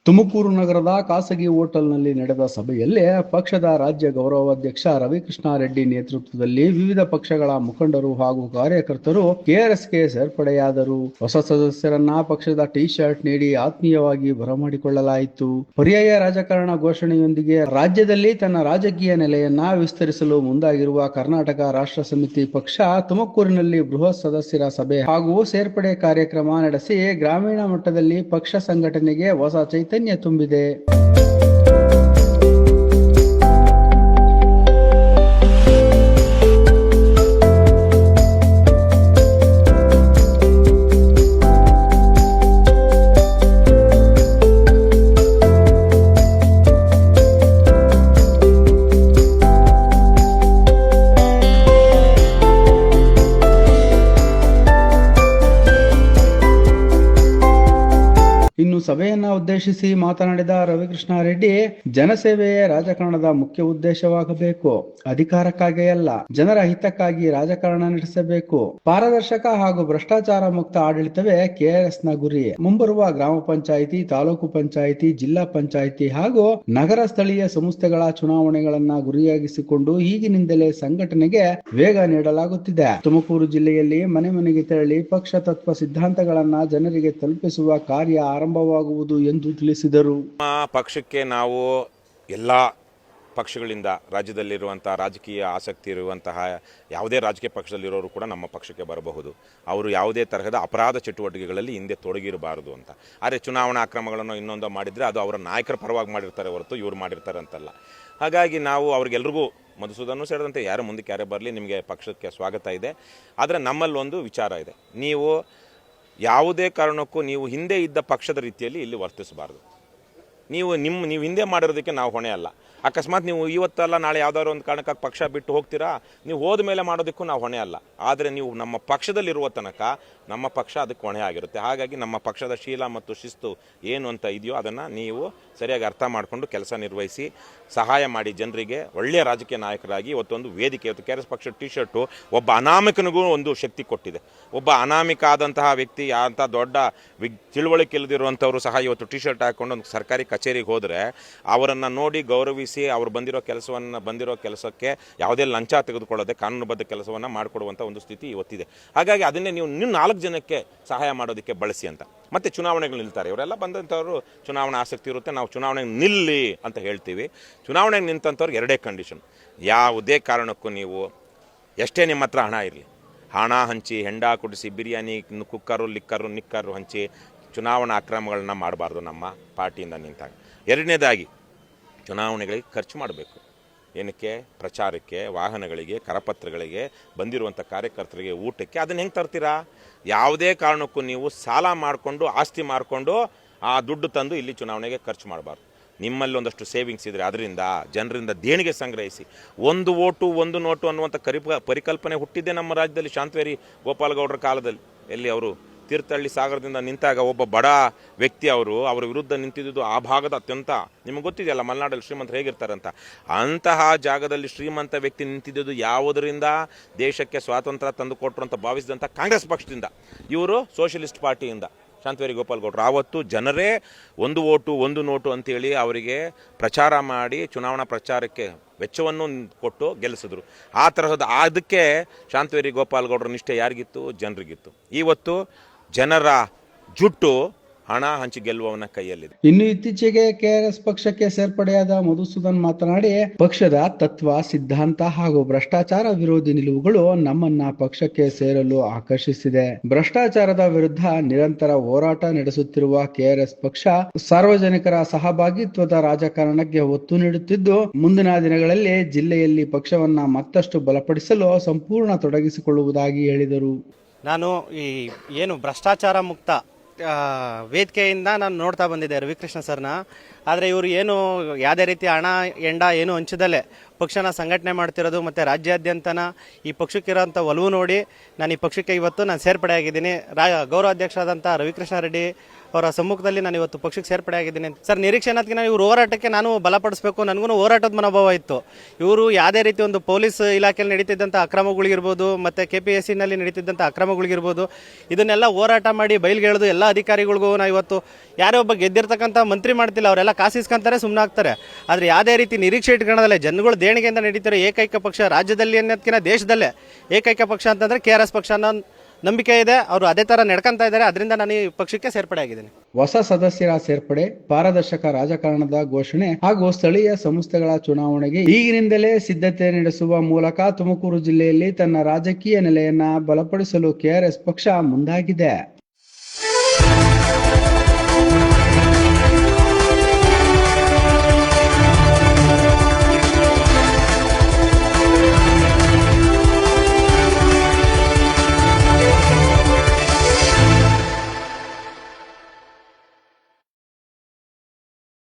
ತುಮಕೂರು ನಗರದ ಖಾಸಗಿ ಹೋಟೆಲ್ನಲ್ಲಿ ನಡೆದ ಸಭೆಯಲ್ಲಿ ಪಕ್ಷದ ರಾಜ್ಯ ಗೌರವಾಧ್ಯಕ್ಷ ರವಿಕೃಷ್ಣ ರೆಡ್ಡಿ ನೇತೃತ್ವದಲ್ಲಿ ವಿವಿಧ ಪಕ್ಷಗಳ ಮುಖಂಡರು ಹಾಗೂ ಕಾರ್ಯಕರ್ತರು ಕೆಆರ್ಎಸ್ಗೆ ಸೇರ್ಪಡೆಯಾದರು. ಹೊಸ ಸದಸ್ಯರನ್ನ ಪಕ್ಷದ ಟಿ ಶರ್ಟ್ ನೀಡಿ ಆತ್ಮೀಯವಾಗಿ ಬರಮಾಡಿಕೊಳ್ಳಲಾಯಿತು. ಪರ್ಯಾಯ ರಾಜಕಾರಣ ಘೋಷಣೆಯೊಂದಿಗೆ ರಾಜ್ಯದಲ್ಲಿ ತನ್ನ ರಾಜಕೀಯ ನೆಲೆಯನ್ನ ವಿಸ್ತರಿಸಲು ಮುಂದಾಗಿರುವ ಕರ್ನಾಟಕ ರಾಷ್ಟ್ರ ಸಮಿತಿ ಪಕ್ಷ ತುಮಕೂರಿನಲ್ಲಿ ಬೃಹತ್ ಸದಸ್ಯರ ಸಭೆ ಹಾಗೂ ಸೇರ್ಪಡೆ ಕಾರ್ಯಕ್ರಮ ನಡೆಸಿ ಗ್ರಾಮೀಣ ಮಟ್ಟದಲ್ಲಿ ಪಕ್ಷ ಸಂಘಟನೆಗೆ ಹೊಸ ಚೈತನ್ಯ ತುಂಬಿದೆ. ಇನ್ನು ಸಭೆಯನ್ನ ಉದ್ದೇಶಿಸಿ ಮಾತನಾಡಿದ ರವಿಕೃಷ್ಣ ರೆಡ್ಡಿ, ಜನಸೇವೆಯೇ ರಾಜಕಾರಣದ ಮುಖ್ಯ ಉದ್ದೇಶವಾಗಬೇಕು. ಅಧಿಕಾರಕ್ಕಾಗಿ ಅಲ್ಲ, ಜನರ ಹಿತಕ್ಕಾಗಿ ರಾಜಕಾರಣ ನಡೆಸಬೇಕು. ಪಾರದರ್ಶಕ ಹಾಗೂ ಭ್ರಷ್ಟಾಚಾರ ಮುಕ್ತ ಆಡಳಿತವೇ ಕೆಆರ್ಎಸ್ನ ಗುರಿ. ಮುಂಬರುವ ಗ್ರಾಮ ಪಂಚಾಯಿತಿ, ತಾಲೂಕು ಪಂಚಾಯಿತಿ, ಜಿಲ್ಲಾ ಪಂಚಾಯಿತಿ ಹಾಗೂ ನಗರ ಸ್ಥಳೀಯ ಸಂಸ್ಥೆಗಳ ಚುನಾವಣೆಗಳನ್ನ ಗುರಿಯಾಗಿಸಿಕೊಂಡು ಈಗಿನಿಂದಲೇ ಸಂಘಟನೆಗೆ ವೇಗ ನೀಡಲಾಗುತ್ತಿದೆ. ತುಮಕೂರು ಜಿಲ್ಲೆಯಲ್ಲಿ ಮನೆ ಮನೆಗೆ ತೆರಳಿ ಪಕ್ಷ ತತ್ವ ಸಿದ್ಧಾಂತಗಳನ್ನ ಜನರಿಗೆ ತಲುಪಿಸುವ ಕಾರ್ಯ ಆರಂಭವಾಗುವುದು ಎಂದು ತಿಳಿಸಿದರು. ಪಕ್ಷಕ್ಕೆ ನಾವು ಎಲ್ಲ ಪಕ್ಷಗಳಿಂದ ರಾಜ್ಯದಲ್ಲಿರುವಂತಹ ರಾಜಕೀಯ ಆಸಕ್ತಿ ಇರುವಂತಹ ಯಾವುದೇ ರಾಜಕೀಯ ಪಕ್ಷದಲ್ಲಿರೋರು ಕೂಡ ನಮ್ಮ ಪಕ್ಷಕ್ಕೆ ಬರಬಹುದು. ಅವರು ಯಾವುದೇ ತರಹದ ಅಪರಾಧ ಚಟುವಟಿಕೆಗಳಲ್ಲಿ ಹಿಂದೆ ತೊಡಗಿರಬಾರದು ಅಂತ. ಆದರೆ ಚುನಾವಣಾ ಅಕ್ರಮಗಳನ್ನು ಇನ್ನೊಂದು ಮಾಡಿದರೆ ಅದು ಅವರ ನಾಯಕರ ಪರವಾಗಿ ಮಾಡಿರ್ತಾರೆ ಹೊರತು ಇವರು ಮಾಡಿರ್ತಾರೆ ಅಂತಲ್ಲ. ಹಾಗಾಗಿ ನಾವು ಅವ್ರಿಗೆಲ್ರಿಗೂ ಮಧುಸೂದನ್ ಸೇರಿದಂತೆ ಯಾರು ಮುಂದಕ್ಕೆ ಯಾರೇ ಬರಲಿ, ನಿಮಗೆ ಪಕ್ಷಕ್ಕೆ ಸ್ವಾಗತ ಇದೆ. ಆದರೆ ನಮ್ಮಲ್ಲೊಂದು ವಿಚಾರ ಇದೆ, ನೀವು ಯಾವುದೇ ಕಾರಣಕ್ಕೂ ನೀವು ಹಿಂದೆ ಇದ್ದ ಪಕ್ಷದ ರೀತಿಯಲ್ಲಿ ಇಲ್ಲಿ ವರ್ತಿಸಬಾರ್ದು. ನೀವು ಹಿಂದೆ ಮಾಡಿರೋದಕ್ಕೆ ನಾವು ಹೊಣೆ ಅಲ್ಲ. ಅಕಸ್ಮಾತ್ ನೀವು ಇವತ್ತಲ್ಲ ನಾಳೆ ಯಾವುದಾದ್ರು ಒಂದು ಕಾರಣಕ್ಕಾಗಿ ಪಕ್ಷ ಬಿಟ್ಟು ಹೋಗ್ತೀರಾ, ನೀವು ಹೋದ ಮೇಲೆ ಮಾಡೋದಕ್ಕೂ ನಾವು ಹೊಣೆ ಅಲ್ಲ. ಆದರೆ ನೀವು ನಮ್ಮ ಪಕ್ಷದಲ್ಲಿರುವ ತನಕ ನಮ್ಮ ಪಕ್ಷ ಅದಕ್ಕೆ ಹೊಣೆ ಆಗಿರುತ್ತೆ. ಹಾಗಾಗಿ ನಮ್ಮ ಪಕ್ಷದ ಶೀಲ ಮತ್ತು ಶಿಸ್ತು ಏನು ಅಂತ ಇದೆಯೋ ಅದನ್ನು ನೀವು ಸರಿಯಾಗಿ ಅರ್ಥ ಮಾಡಿಕೊಂಡು ಕೆಲಸ ನಿರ್ವಹಿಸಿ ಸಹಾಯ ಮಾಡಿ ಜನರಿಗೆ ಒಳ್ಳೆಯ ರಾಜಕೀಯ ನಾಯಕರಾಗಿ. ಇವತ್ತೊಂದು ವೇದಿಕೆ, ಇವತ್ತು ಕೆಆರ್ಎಸ್ ಪಕ್ಷದ ಟಿ ಶರ್ಟು ಒಬ್ಬ ಅನಾಮಿಕನಿಗೂ ಒಂದು ಶಕ್ತಿ ಕೊಟ್ಟಿದೆ. ಒಬ್ಬ ಅನಾಮಿಕ ಆದಂತಹ ವ್ಯಕ್ತಿ, ಅಂಥ ದೊಡ್ಡ ತಿಳುವಳಿಕೆ ಇಲ್ಲದಿರುವಂಥವರು ಸಹ ಇವತ್ತು ಟಿ ಶರ್ಟ್ ಹಾಕ್ಕೊಂಡು ಒಂದು ಸರ್ಕಾರಿ ಕಚೇರಿಗೆ ಹೋದರೆ ಅವರನ್ನು ನೋಡಿ ಗೌರವಿಸಿ ಅವರು ಬಂದಿರೋ ಕೆಲಸಕ್ಕೆ ಯಾವುದೇ ಲಂಚ ತೆಗೆದುಕೊಳ್ಳದೆ ಕಾನೂನುಬದ್ಧ ಕೆಲಸವನ್ನು ಮಾಡಿಕೊಡುವಂಥ ಒಂದು ಸ್ಥಿತಿ ಇವತ್ತಿದೆ. ಹಾಗಾಗಿ ಅದನ್ನೇ ನೀವು 4 ಜನಕ್ಕೆ ಸಹಾಯ ಮಾಡೋದಕ್ಕೆ ಬಳಸಿ ಅಂತ. ಮತ್ತು ಚುನಾವಣೆಗಳು ನಿಲ್ತಾರೆ, ಇವರೆಲ್ಲ ಬಂದಂಥವ್ರು ಚುನಾವಣಾ ಆಸಕ್ತಿ ಇರುತ್ತೆ, ನಾವು ಚುನಾವಣೆಗೆ ನಿಲ್ಲಿ ಅಂತ ಹೇಳ್ತೀವಿ. ಚುನಾವಣೆಗೆ ನಿಂತಂಥವ್ರಿಗೆ 2 ಕಂಡೀಷನ್. ಯಾವುದೇ ಕಾರಣಕ್ಕೂ ನೀವು ಎಷ್ಟೇ ನಿಮ್ಮ ಹತ್ರ ಹಣ ಇರಲಿ, ಹಣ ಹಂಚಿ, ಹೆಂಡ ಕುಡಿಸಿ, ಬಿರಿಯಾನಿ, ಕುಕ್ಕರು, ನಿಕ್ಕರು ಹಂಚಿ ಚುನಾವಣಾ ಅಕ್ರಮಗಳನ್ನ ಮಾಡಬಾರ್ದು ನಮ್ಮ ಪಾರ್ಟಿಯಿಂದ ನಿಂತಾಗ. 2ನೇದಾಗಿ ಚುನಾವಣೆಗಳಿಗೆ ಖರ್ಚು ಮಾಡಬೇಕು. ಏನಕ್ಕೆ? ಪ್ರಚಾರಕ್ಕೆ, ವಾಹನಗಳಿಗೆ, ಕರಪತ್ರಗಳಿಗೆ, ಬಂದಿರುವಂಥ ಕಾರ್ಯಕರ್ತರಿಗೆ ಊಟಕ್ಕೆ. ಅದನ್ನು ಹೆಂಗೆ ತರ್ತೀರಾ? ಯಾವುದೇ ಕಾರಣಕ್ಕೂ ನೀವು ಸಾಲ ಮಾಡಿಕೊಂಡು, ಆಸ್ತಿ ಮಾಡಿಕೊಂಡು ಆ ದುಡ್ಡು ತಂದು ಇಲ್ಲಿ ಚುನಾವಣೆಗೆ ಖರ್ಚು ಮಾಡಬಾರ್ದು. ನಿಮ್ಮಲ್ಲಿ ಒಂದಷ್ಟು ಸೇವಿಂಗ್ಸ್ ಇದ್ದರೆ ಅದರಿಂದ ಜನರಿಂದ ದೇಣಿಗೆ ಸಂಗ್ರಹಿಸಿ. 1 ವೋಟು 1 ನೋಟು ಅನ್ನುವಂಥ ಪರಿಕಲ್ಪನೆ ಹುಟ್ಟಿದ್ದೆ ನಮ್ಮ ರಾಜ್ಯದಲ್ಲಿ ಶಾಂತವೇರಿ ಗೋಪಾಲಗೌಡರ ಕಾಲದಲ್ಲಿ. ಎಲ್ಲಿ ಅವರು ತೀರ್ಥಹಳ್ಳಿ ಸಾಗರದಿಂದ ನಿಂತಾಗ ಒಬ್ಬ ಬಡ ವ್ಯಕ್ತಿ ಅವರ ವಿರುದ್ಧ ನಿಂತಿದ್ದು ಆ ಭಾಗದ ಅತ್ಯಂತ, ನಿಮಗೆ ಗೊತ್ತಿದೆಯಲ್ಲ ಮಲೆನಾಡಲ್ಲಿ ಶ್ರೀಮಂತರು ಹೇಗಿರ್ತಾರಂತ, ಅಂತಹ ಜಾಗದಲ್ಲಿ ಶ್ರೀಮಂತ ವ್ಯಕ್ತಿ ನಿಂತಿದ್ದು ಯಾವುದರಿಂದ? ದೇಶಕ್ಕೆ ಸ್ವಾತಂತ್ರ್ಯ ತಂದು ಕೊಟ್ಟರು ಅಂತ ಭಾವಿಸಿದಂಥ ಕಾಂಗ್ರೆಸ್ ಪಕ್ಷದಿಂದ, ಇವರು ಸೋಷಲಿಸ್ಟ್ ಪಾರ್ಟಿಯಿಂದ ಶಾಂತವೇರಿ ಗೋಪಾಲಗೌಡರು. ಆವತ್ತು ಜನರೇ 1 ವೋಟು 1 ನೋಟು ಅಂತೇಳಿ ಅವರಿಗೆ ಪ್ರಚಾರ ಮಾಡಿ ಚುನಾವಣಾ ಪ್ರಚಾರಕ್ಕೆ ವೆಚ್ಚವನ್ನು ಕೊಟ್ಟು ಗೆಲ್ಲಿಸಿದ್ರು. ಆ ತರಹದ ಅದಕ್ಕೆ ಶಾಂತವೇರಿ ಗೋಪಾಲಗೌಡರ ನಿಷ್ಠೆ ಯಾರಿಗಿತ್ತು? ಜನರಿಗಿತ್ತು. ಇವತ್ತು ಜನರ ಜುಟ್ಟು ಹಣ ಹಂಚಿ ಗೆಲ್ಲುವವನ ಕೈಯಲ್ಲಿದೆ. ಇನ್ನು ಇತ್ತೀಚೆಗೆ ಕೆಆರ್ಎಸ್ ಪಕ್ಷಕ್ಕೆ ಸೇರ್ಪಡೆಯಾದ ಮಧುಸೂದನ್ ಮಾತನಾಡಿ, ಪಕ್ಷದ ತತ್ವ ಸಿದ್ಧಾಂತ ಹಾಗೂ ಭ್ರಷ್ಟಾಚಾರ ವಿರೋಧಿ ನಿಲುವುಗಳು ನಮ್ಮನ್ನ ಪಕ್ಷಕ್ಕೆ ಸೇರಲು ಆಕರ್ಷಿಸಿದೆ. ಭ್ರಷ್ಟಾಚಾರದ ವಿರುದ್ಧ ನಿರಂತರ ಹೋರಾಟ ನಡೆಸುತ್ತಿರುವ ಕೆಆರ್ಎಸ್ ಪಕ್ಷ ಸಾರ್ವಜನಿಕರ ಸಹಭಾಗಿತ್ವದ ರಾಜಕಾರಣಕ್ಕೆ ಒತ್ತು ನೀಡುತ್ತಿದ್ದು, ಮುಂದಿನ ದಿನಗಳಲ್ಲಿ ಜಿಲ್ಲೆಯಲ್ಲಿ ಪಕ್ಷವನ್ನ ಮತ್ತಷ್ಟು ಬಲಪಡಿಸಲು ಸಂಪೂರ್ಣ ತೊಡಗಿಸಿಕೊಳ್ಳುವುದಾಗಿ ಹೇಳಿದರು. ನಾನು ಏನು ಭ್ರಷ್ಟಾಚಾರ ಮುಕ್ತ ವೇದಿಕೆಯಿಂದ ನಾನು ನೋಡ್ತಾ ಬಂದಿದ್ದೆ ರವಿಕೃಷ್ಣ ಸರ್ನ. ಆದರೆ ಇವರು ಏನು ಯಾವುದೇ ರೀತಿ ಹಣ ಎಂಡ ಏನು ಹಂಚದಲ್ಲೇ ಪಕ್ಷನ ಸಂಘಟನೆ ಮಾಡ್ತಿರೋದು ಮತ್ತು ರಾಜ್ಯಾದ್ಯಂತನ ಈ ಪಕ್ಷಕ್ಕಿರೋಂಥ ಒಲವು ನೋಡಿ ನಾನು ಈ ಪಕ್ಷಕ್ಕೆ ಇವತ್ತು ಸೇರ್ಪಡೆ ಆಗಿದ್ದೀನಿ. ಗೌರವಾಧ್ಯಕ್ಷರಾದಂಥ ರವಿಕೃಷ್ಣ ರೆಡ್ಡಿ ಅವರ ಸಮ್ಮುಖದಲ್ಲಿ ನಾನು ಇವತ್ತು ಪಕ್ಷಕ್ಕೆ ಸೇರ್ಪಡೆ ಆಗಿದ್ದೀನಿ. ಸರ್, ನಿರೀಕ್ಷೆ ಅನ್ನೋದಕ್ಕಿಂತ ಇವ್ರ ಹೋರಾಟಕ್ಕೆ ನಾನು ಬಲಪಡಿಸಬೇಕು, ನನಗೂ ಹೋರಾಟದ ಮನೋಭಾವ ಇತ್ತು. ಇವರು ಯಾವುದೇ ರೀತಿ ಒಂದು ಪೊಲೀಸ್ ಇಲಾಖೆಯಲ್ಲಿ ನಡೀತಿದ್ದಂಥ ಅಕ್ರಮಗಳಿರ್ಬೋದು, ಮತ್ತು KPSCನಲ್ಲಿ ನಡೀತಿದ್ದಂಥ ಅಕ್ರಮಗಳಿರ್ಬೋದು, ಇದನ್ನೆಲ್ಲ ಹೋರಾಟ ಮಾಡಿ ಬಯಲ್ಗೆಳೆದು ಎಲ್ಲ ಅಧಿಕಾರಿಗಳಿಗೂ ನಾವು ಇವತ್ತು ಯಾರೇ ಒಬ್ಬ ಗೆದ್ದಿರ್ತಕ್ಕಂಥ ಮಂತ್ರಿ ಮಾಡ್ತಿಲ್ಲ, ಅವರೆಲ್ಲ ಕಾಸು ಇಸ್ಕೊಂತಾರೆ, ಸುಮ್ಮನೆ ಆಗ್ತಾರೆ. ಆದರೆ ಯಾವುದೇ ರೀತಿ ನಿರೀಕ್ಷೆ ಇಟ್ಕೊಳ್ಳೋದಲ್ಲ, ಜನಗಳು ದೇಣಿಗೆಯಿಂದ ನಡೀತಿರೋ ಏಕೈಕ ಪಕ್ಷ ರಾಜ್ಯದಲ್ಲಿ ಅನ್ನೋದಕ್ಕಿಂತ ದೇಶದಲ್ಲೇ ಏಕೈಕ ಪಕ್ಷ ಅಂತಂದರೆ KRS ಪಕ್ಷ ಅನ್ನೋ ನಂಬಿಕೆ ಇದೆ. ಅವರು ಅದೇ ಥರ ನಡ್ಕೊಂತ ಇದ್ದಾರೆ. ಅದರಿಂದ ನಾನು ಈ ಪಕ್ಷಕ್ಕೆ ಸೇರ್ಪಡೆ ಆಗಿದ್ದೀನಿ. ಹೊಸ ಸದಸ್ಯರ ಸೇರ್ಪಡೆ, ಪಾರದರ್ಶಕ ರಾಜಕಾರಣದ ಘೋಷಣೆ ಹಾಗೂ ಸ್ಥಳೀಯ ಸಂಸ್ಥೆಗಳ ಚುನಾವಣೆಗೆ ಈಗಿನಿಂದಲೇ ಸಿದ್ಧತೆ ನಡೆಸುವ ಮೂಲಕ ತುಮಕೂರು ಜಿಲ್ಲೆಯಲ್ಲಿ ತನ್ನ ರಾಜಕೀಯ ನೆಲೆಯನ್ನ ಬಲಪಡಿಸಲು KRS ಪಕ್ಷ ಮುಂದಾಗಿದೆ.